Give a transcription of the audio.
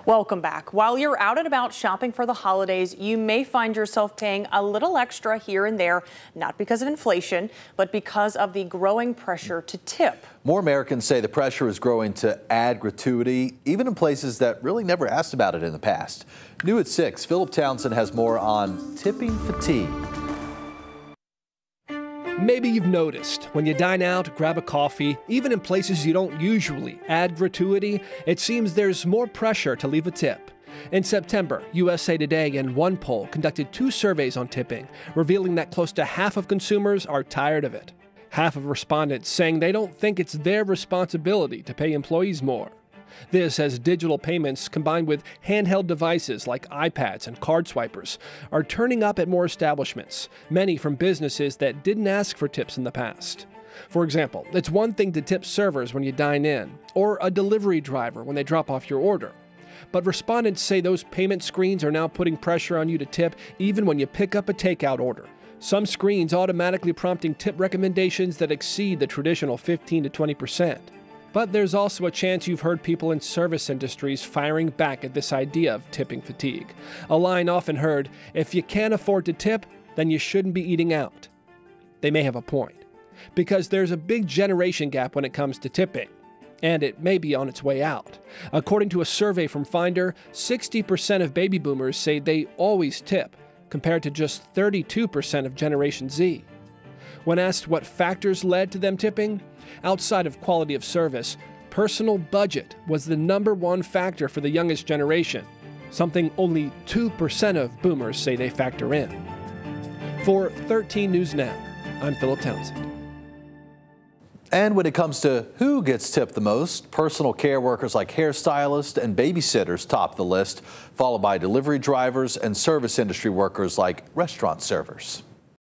Welcome back. While you're out and about shopping for the holidays, you may find yourself paying a little extra here and there, not because of inflation, but because of the growing pressure to tip. More Americans say the pressure is growing to add gratuity, even in places that really never asked about it in the past. New at 6, Philip Townsend has more on tipping fatigue. Maybe you've noticed when you dine out, grab a coffee, even in places you don't usually add gratuity, it seems there's more pressure to leave a tip. In September, USA Today and one poll conducted 2 surveys on tipping, revealing that close to half of consumers are tired of it. Half of respondents saying they don't think it's their responsibility to pay employees more. This as digital payments combined with handheld devices like iPads and card swipers are turning up at more establishments, many from businesses that didn't ask for tips in the past. For example, it's one thing to tip servers when you dine in, or a delivery driver when they drop off your order. But respondents say those payment screens are now putting pressure on you to tip even when you pick up a takeout order. Some screens automatically prompting tip recommendations that exceed the traditional 15 to 20%. But there's also a chance you've heard people in service industries firing back at this idea of tipping fatigue. A line often heard, if you can't afford to tip, then you shouldn't be eating out. They may have a point, because there's a big generation gap when it comes to tipping, and it may be on its way out. According to a survey from Finder, 60% of baby boomers say they always tip, compared to just 32% of Generation Z. When asked what factors led to them tipping, outside of quality of service, personal budget was the #1 factor for the youngest generation, something only 2% of boomers say they factor in. For 13 News Now, I'm Philip Townsend. And when it comes to who gets tipped the most, personal care workers like hairstylists and babysitters top the list, followed by delivery drivers and service industry workers like restaurant servers.